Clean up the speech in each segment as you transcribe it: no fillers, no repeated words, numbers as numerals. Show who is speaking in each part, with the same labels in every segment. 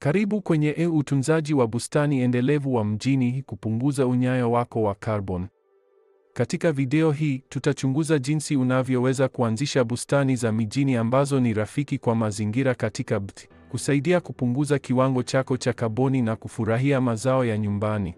Speaker 1: Karibu kwenye utunzaji wa bustani endelevu wa mjini, kupunguza unyayo wako wa carbon. Katika video hii, tutachunguza jinsi unavyoweza kuanzisha bustani za mijini ambazo ni rafiki kwa mazingira katika BT, kusaidia kupunguza kiwango chako cha kaboni na kufurahia mazao ya nyumbani.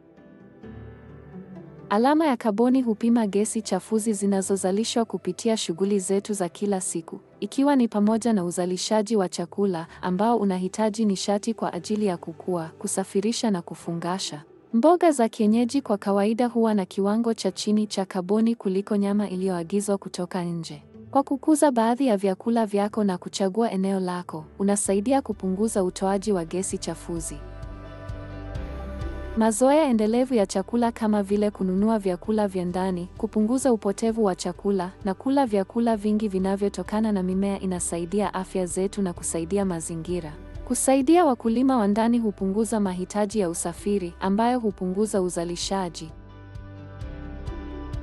Speaker 2: Alama ya kaboni hupima gesi chafuzi zinazozalishwa kupitia shughuli zetu za kila siku, ikiwa ni pamoja na uzalishaji wa chakula ambao unahitaji nishati kwa ajili ya kukua, kusafirisha na kufungasha. Mboga za kienyeji kwa kawaida huwa na kiwango cha chini cha kaboni kuliko nyama iliyoagizwa kutoka nje. Kwa kukuza baadhi ya vyakula vyako na kuchagua eneo lako, unasaidia kupunguza utoaji wa gesi chafuzi. Mazoea endelevu ya chakula kama vile kununua vyakula vya ndani, kupunguza upotevu wa chakula na kula vyakula vingi vinavyotokana na mimea inasaidia afya zetu na kusaidia mazingira. Kusaidia wakulima wa ndani hupunguza mahitaji ya usafiri, ambayo hupunguza uzalishaji.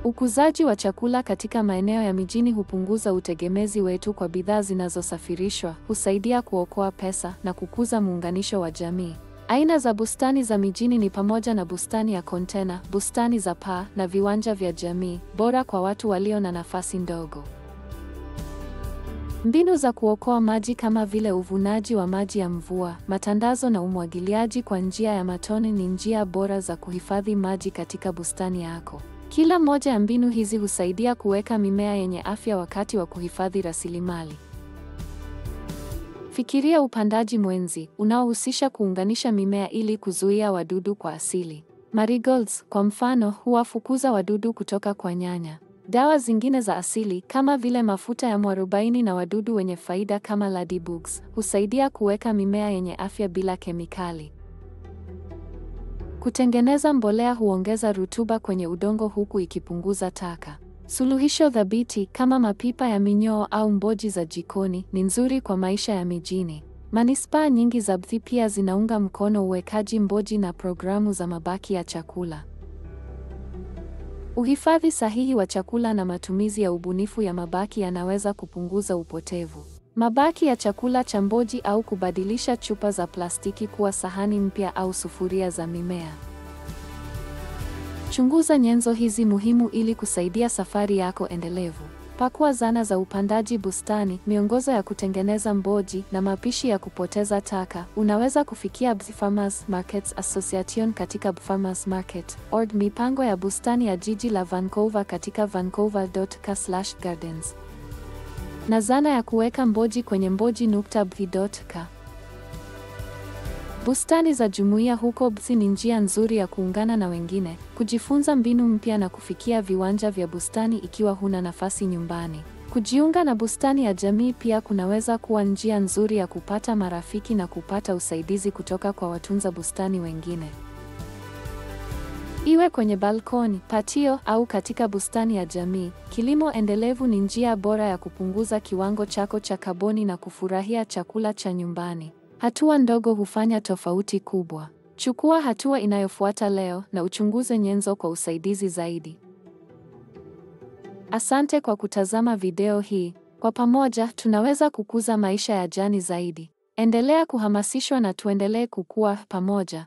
Speaker 2: Ukuzaji wa chakula katika maeneo ya mijini hupunguza utegemezi wetu kwa bidhaa zinazosafirishwa, husaidia kuokoa pesa na kukuza muunganisho wa jamii. Aina za bustani za mijini ni pamoja na bustani ya kontena, bustani za paa na viwanja vya jamii, bora kwa watu walio na nafasi ndogo. Mbinu za kuokoa maji kama vile uvunaji wa maji ya mvua, matandazo na umwagiliaji kwa njia ya matone ni njia bora za kuhifadhi maji katika bustani yako. Kila moja ya mbinu hizi husaidia kuweka mimea yenye afya wakati wa kuhifadhi rasilimali. Fikiria upandaji mwenzi, unaohusisha kuunganisha mimea ili kuzuia wadudu kwa asili. Marigolds, kwa mfano, huwafukuza wadudu kutoka kwa nyanya. Dawa zingine za asili, kama vile mafuta ya mwarobaini na wadudu wenye faida kama ladybugs, husaidia kuweka mimea yenye afya bila kemikali. Kutengeneza mbolea huongeza rutuba kwenye udongo huku ikipunguza taka. Suluhisho thabiti kama mapipa ya minyoo au mboji za jikoni ni nzuri kwa maisha ya mijini. Manispaa nyingi za BT pia zinaunga mkono uwekaji mboji na programu za mabaki ya chakula. Uhifadhi sahihi wa chakula na matumizi ya ubunifu ya mabaki yanaweza kupunguza upotevu. Mabaki ya chakula cha mboji au kubadilisha chupa za plastiki kuwa sahani mpya au sufuria za mimea. Chunguza nyenzo hizi muhimu ili kusaidia safari yako endelevu. Pakua zana za upandaji bustani, miongozo ya kutengeneza mboji na mapishi ya kupoteza taka. Unaweza kufikia BT Farmers Markets Association katika Farmers Market, or mipango ya bustani ya jiji la Vancouver katika vancouver.ca/gardens. Na zana ya kuweka mboji kwenye mboji.bt.ca. Bustani za jumuiya huko BT ni njia nzuri ya kuungana na wengine, kujifunza mbinu mpya na kufikia viwanja vya bustani ikiwa huna nafasi nyumbani. Kujiunga na bustani ya jamii pia kunaweza kuwa njia nzuri ya kupata marafiki na kupata usaidizi kutoka kwa watunza bustani wengine. Iwe kwenye balkoni, patio au katika bustani ya jamii, kilimo endelevu ni njia bora ya kupunguza kiwango chako cha kaboni na kufurahia chakula cha nyumbani. Hatua ndogo hufanya tofauti kubwa. Chukua hatua inayofuata leo na uchunguze nyenzo kwa usaidizi zaidi. Asante kwa kutazama video hii. Kwa pamoja, tunaweza kukuza maisha ya jani zaidi. Endelea kuhamasishwa na tuendelee kukua pamoja.